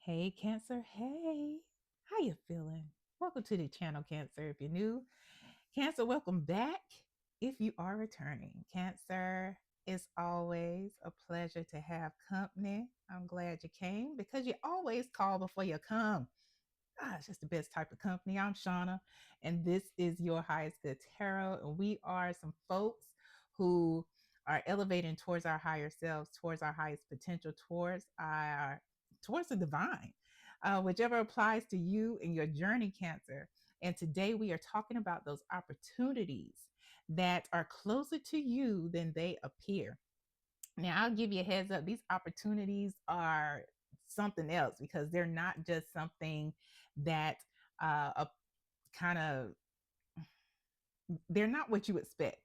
Hey, Cancer. Hey, how you feeling? Welcome to the channel, Cancer. If you're new, Cancer, welcome back. If you are returning, Cancer, it's always a pleasure to have company. I'm glad you came because you always call before you come. It's just the best type of company. I'm Shauna, and this is Your Highest Good Tarot. And we are some folks who are elevating towards our higher selves, towards our highest potential, towards the divine, whichever applies to you in your journey, Cancer. And today we are talking about those opportunities that are closer to you than they appear. Now, I'll give you a heads up. These opportunities are something else because they're not just something that a kind of they're not what you expect.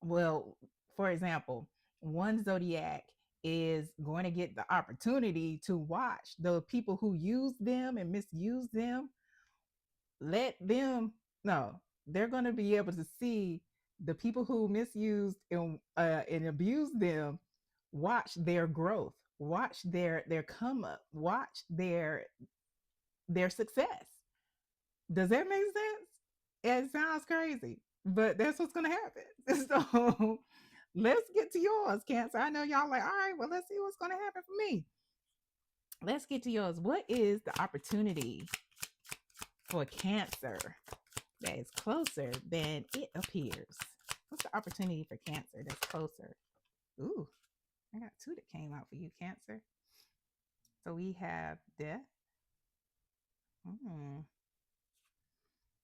Well, for example, one zodiac is going to get the opportunity to watch the people who use them and misuse them. Let them no, they're going to be able to see the people who misused and abused them, watch their growth, watch their come up, watch their success. Does that make sense? It sounds crazy, but that's what's going to happen. So let's get to yours, Cancer. I know y'all like, all right, well, let's see what's going to happen for me. Let's get to yours. What is the opportunity for Cancer that is closer than it appears? What's the opportunity for Cancer that's closer? Ooh, I got two that came out for you, Cancer. So we have death. Mm,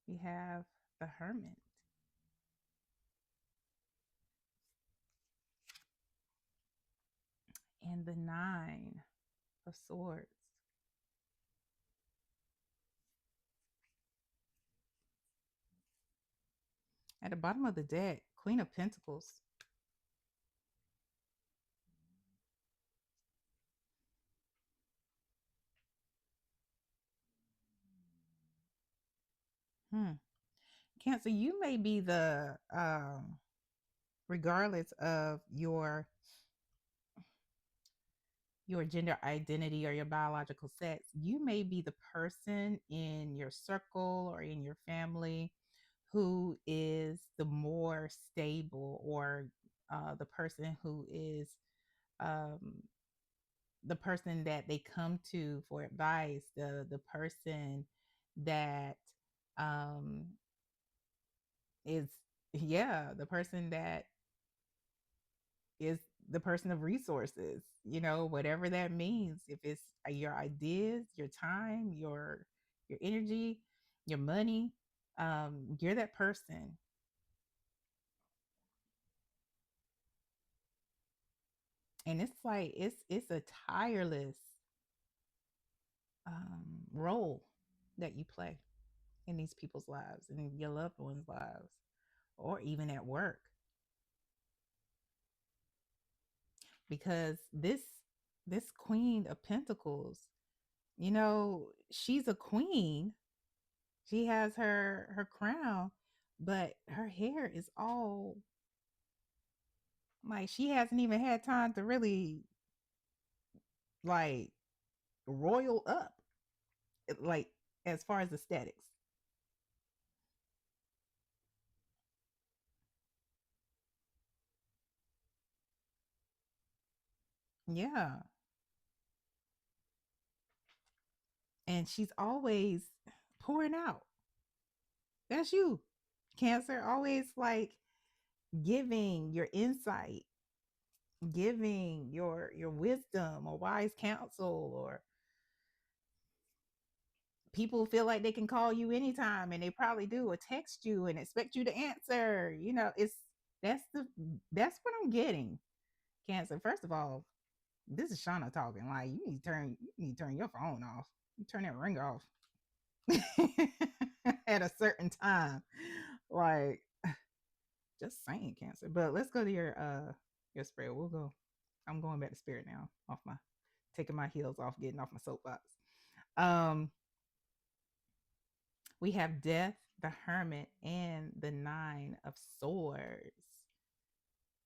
we have the hermit and the nine of swords. At the bottom of the deck, Queen of Pentacles. Hmm. Cancer, you may be the regardless of your gender identity or your biological sex, you may be the person in your circle or in your family who is the more stable, or the person who is um, the person that they come to for advice, the person that um, is, yeah, the person that is the person of resources, whatever that means. If it's your ideas, your time, your energy, your money, you're that person. And it's like it's a tireless role that you play in these people's lives and in your loved ones' lives, or even at work. Because this Queen of Pentacles, she's a queen. She has her crown, but her hair is all like she hasn't even had time to really like royal up, like as far as aesthetics. Yeah. And she's always pouring out. That's you, Cancer. Always like giving your insight, giving your wisdom or wise counsel, or people feel like they can call you anytime, and they probably do, or text you and expect you to answer. That's the that's what I'm getting, Cancer. First of all, this is Shauna talking. Like, you need to turn your phone off. You turn that ringer off at a certain time. Like, just saying, Cancer. But let's go to your spread. We'll go. I'm going back to spirit now. Off my taking my heels off, getting off my soapbox. Um, we have death, the hermit, and the nine of swords.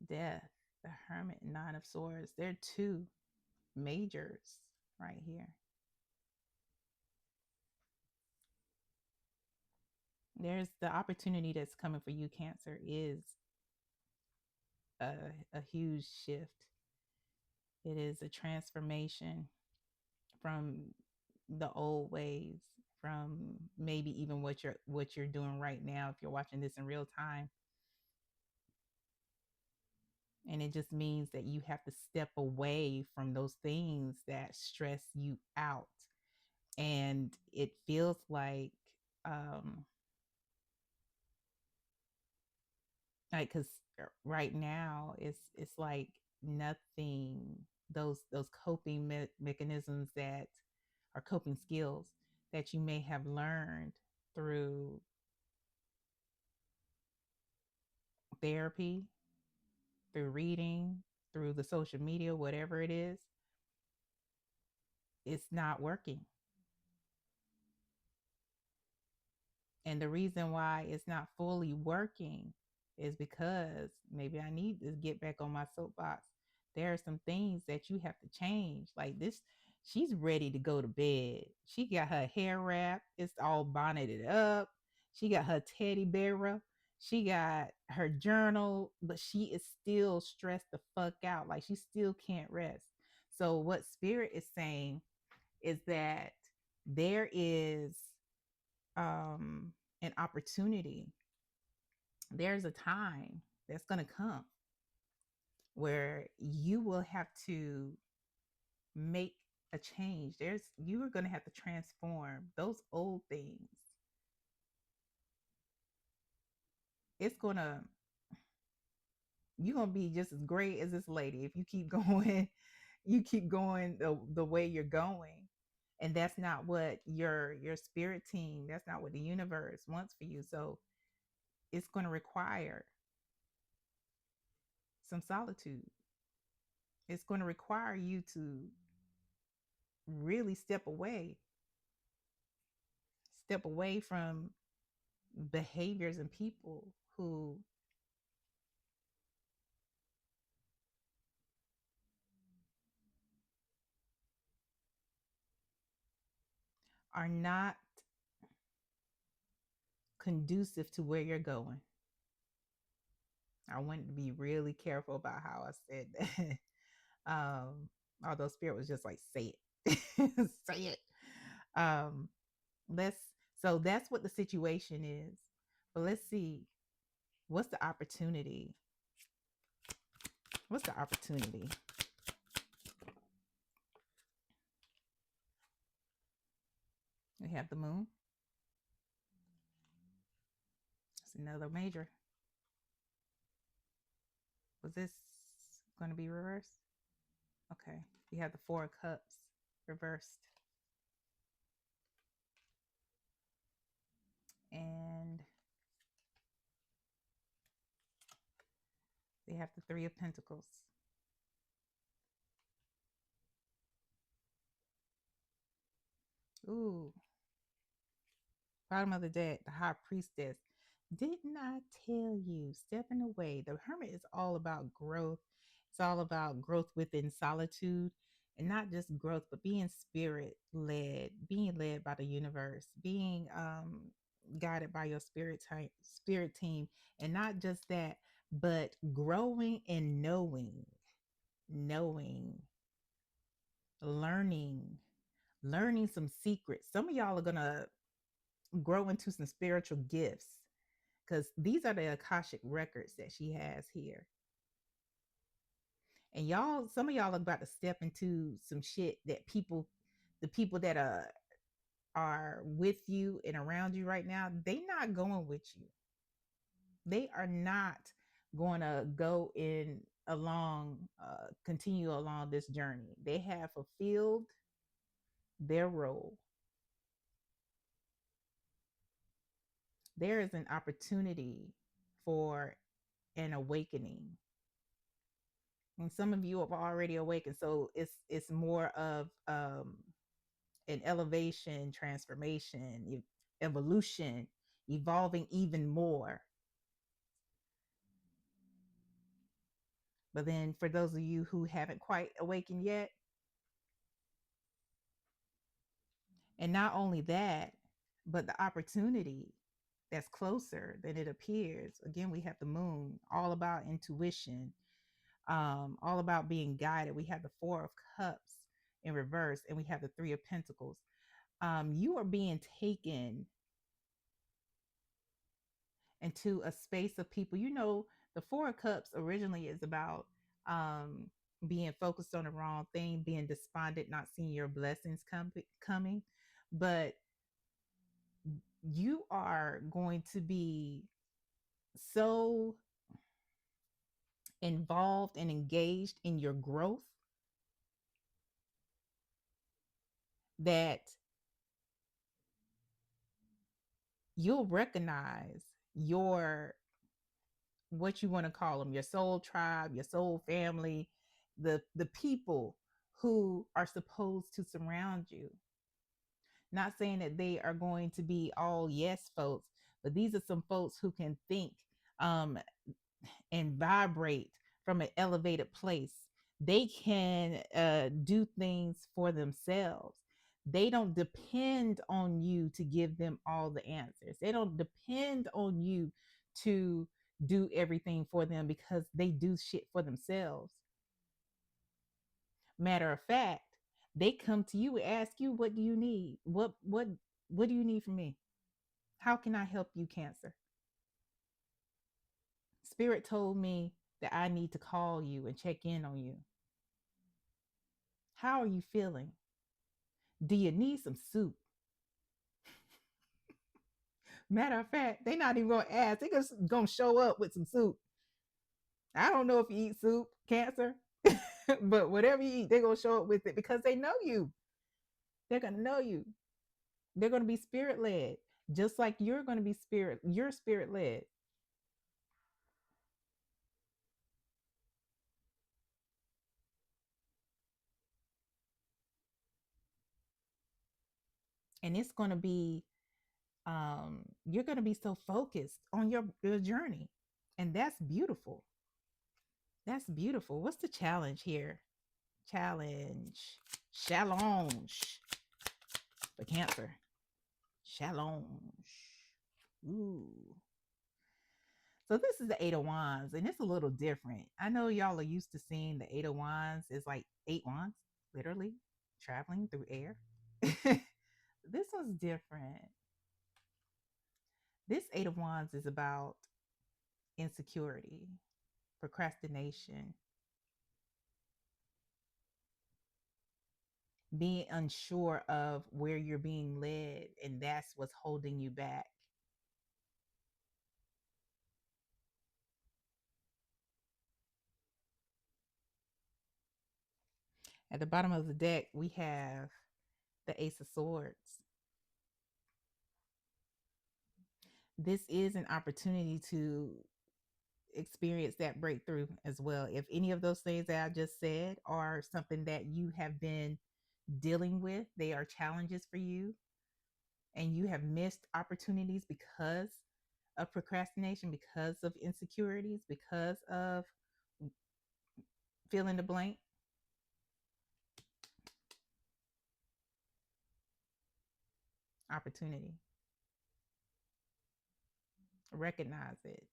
Death, the hermit, nine of swords. They're two majors right here. There's the opportunity that's coming for you, Cancer, is a, a huge shift. It is a transformation from the old ways, from maybe even what you're doing right now if you're watching this in real time. And it just means that you have to step away from those things that stress you out. And it feels um like because right now it's like nothing, those coping mechanisms that are coping skills that you may have learned through therapy, through reading, through the social media, whatever it is, it's not working. And the reason why it's not fully working is because maybe I need to get back on my soapbox. There are some things that you have to change. Like this, she's ready to go to bed. She got her hair wrapped, it's all bonneted up. She got her teddy bear. She got her journal, but she is still stressed the fuck out. Like she still can't rest. So, what Spirit is saying is that there is um an opportunity. There's a time that's going to come where you will have to make a change. There's You are going to have to transform those old things. It's going to You're going to be just as great as this lady if you keep going. You keep going the way you're going. And that's not what your spirit team, that's not what the universe wants for you. So it's going to require some solitude. It's going to require you to really step away from behaviors and people who are not conducive to where you're going. I want to be really careful about how I said that. Although Spirit was just like, say it, say it. Um, let's, so that's what the situation is. But let's see, what's the opportunity? What's the opportunity? We have the moon. It's another major. Was this going to be reversed? Okay. We have the Four of Cups reversed. And they have the Three of Pentacles. Ooh. Bottom of the deck, the High Priestess. Didn't I tell you? Stepping away. The Hermit is all about growth. It's all about growth within solitude. And not just growth, but being spirit led, being led by the universe, being guided by your spirit team. And not just that, but growing and knowing, learning, learning some secrets. Some of y'all are gonna grow into some spiritual gifts because these are the Akashic records that she has here. And y'all, some of y'all are about to step into some shit that the people that are with you and around you right now, they not going with you. They are not going to go in along, continue along this journey. They have fulfilled their role. There is an opportunity for an awakening, and some of you have already awakened. So it's more of an elevation, transformation, evolution, evolving even more. But then for those of you who haven't quite awakened yet, and not only that, but the opportunity. that's closer than it appears. Again, we have the moon, all about intuition, all about being guided. We have the Four of Cups in reverse, and we have the Three of Pentacles. You are being taken into a space of people. You know, the Four of Cups originally is about um, being focused on the wrong thing, being despondent, not seeing your blessings coming. But you are going to be so involved and engaged in your growth that you'll recognize your, what you want to call them, your soul tribe, your soul family, the people who are supposed to surround you. Not saying that they are going to be all yes folks, but these are some folks who can think um, and vibrate from an elevated place. They can do things for themselves. They don't depend on you to give them all the answers. They don't depend on you to do everything for them, because they do shit for themselves. Matter of fact, they come to you and ask you, what do you need? What do you need from me? How can I help you, Cancer? Spirit told me that I need to call you and check in on you. How are you feeling? Do you need some soup? Matter of fact, they're not even gonna ask. They're just gonna show up with some soup. I don't know if you eat soup, Cancer, but whatever you eat, they're gonna show up with it because they know you. They're gonna know you. They're gonna be spirit led, just like you're gonna be you're spirit led. And it's gonna be you're gonna be so focused on your journey. And that's beautiful. That's beautiful. What's the challenge here? Challenge. Challenge for Cancer. Challenge. Ooh. So this is the Eight of Wands, and it's a little different. I know y'all are used to seeing the Eight of Wands is like eight wands, literally traveling through air. This one's different. This Eight of Wands is about insecurity, procrastination, being unsure of where you're being led, and that's what's holding you back. At the bottom of the deck, we have the Ace of Swords. This is an opportunity to experience that breakthrough as well. If any of those things that I just said are something that you have been dealing with, they are challenges for you, and you have missed opportunities because of procrastination, because of insecurities, because of fill in the blank, opportunity. Recognize it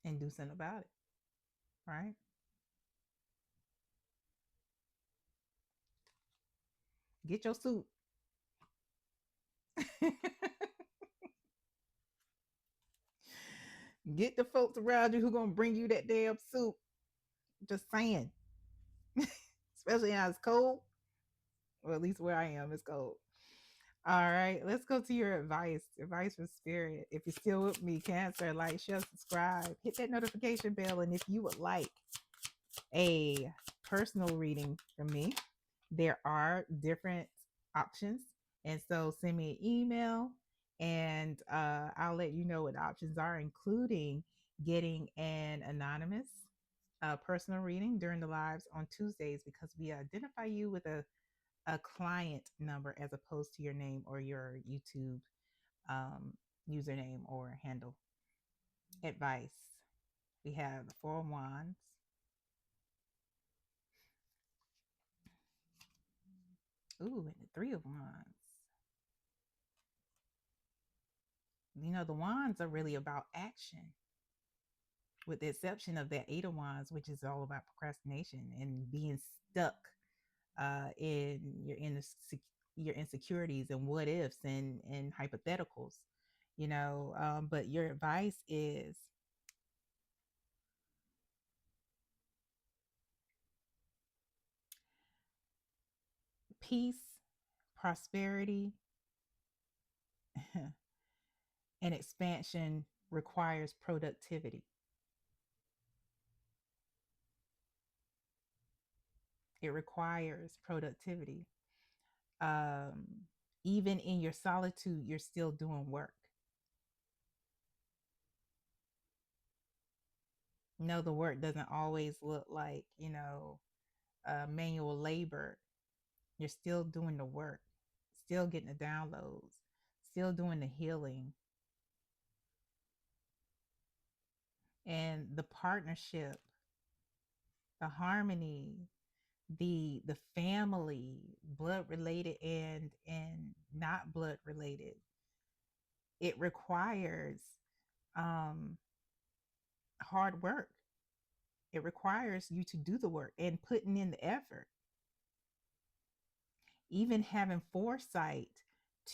and do something about it, right? Get your soup. Get the folks around you who gonna bring you that damn soup. Just saying. Especially now it's cold. Or at least where I am, it's cold. All right, let's go to your advice. Advice from Spirit. If you're still with me, Cancer, like, share, subscribe, hit that notification bell. And if you would like a personal reading from me, there are different options. And so send me an email, and I'll let you know what options are, including getting an anonymous personal reading during the lives on Tuesdays, because we identify you with a client number as opposed to your name or your YouTube username or handle. Advice. We have the Four of Wands. Ooh, and the Three of Wands. The wands are really about action, with the exception of that eight of wands, which is all about procrastination and being stuck in your insecurities and what ifs and hypotheticals. But your advice is peace, prosperity, and expansion requires productivity. It requires productivity. um, Even in your solitude, you're still doing work. No, the work doesn't always look like, manual labor. You're still doing the work, still getting the downloads, still doing the healing. And the partnership, the harmony, the family, blood related and not blood related, it requires um hard work. It requires you to do the work and putting in the effort, even having foresight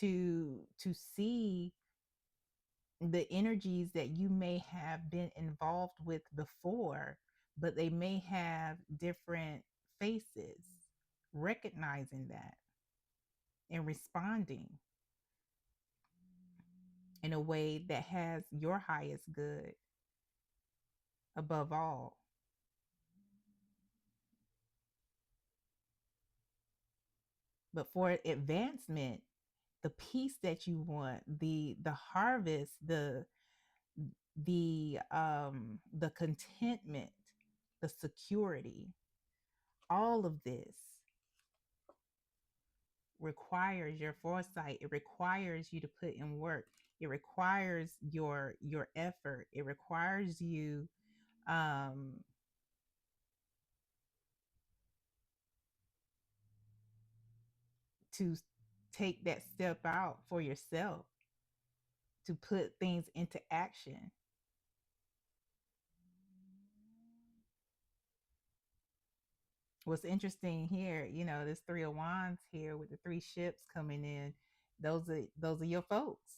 to see the energies that you may have been involved with before, but they may have different faces. Recognizing that and responding in a way that has your highest good above all. But for advancement, the peace that you want, the harvest, the contentment, the security, all of this requires your foresight. It requires you to put in work. It requires your effort. It requires you um to take that step out for yourself, to put things into action. What's interesting here, this three of wands here with the three ships coming in, those are your folks.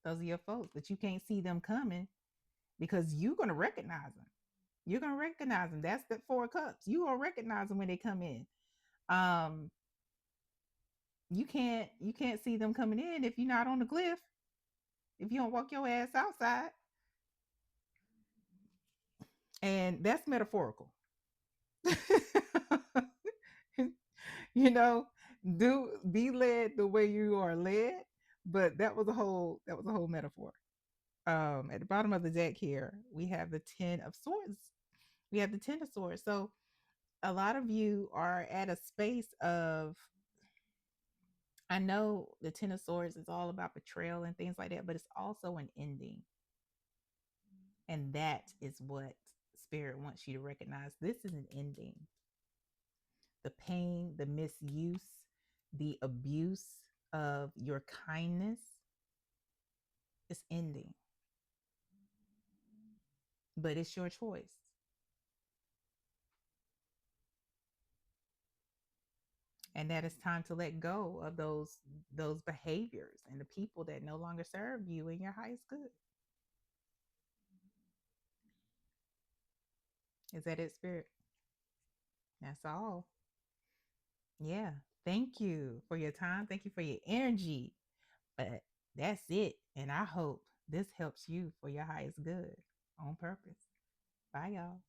Those are your folks, but you can't see them coming because you're gonna recognize them. You're gonna recognize them. That's the four of cups. You gonna recognize them when they come in. Um, you can't see them coming in if you're not on the glyph. If you don't walk your ass outside, and that's metaphorical. you know, do be led the way you are led. But that was a whole metaphor. At the bottom of the deck here, we have the Ten of Swords. We have the Ten of Swords. So a lot of you are at a space of, I know the Ten of Swords is all about betrayal and things like that, but it's also an ending. And that is what Spirit wants you to recognize. This is an ending. The pain, the misuse, the abuse of your kindness is ending. But it's your choice. And that it's time to let go of those behaviors and the people that no longer serve you in your highest good. Is that it, Spirit? That's all. Yeah. Thank you for your time. Thank you for your energy. But that's it. And I hope this helps you for your highest good on purpose. Bye, y'all.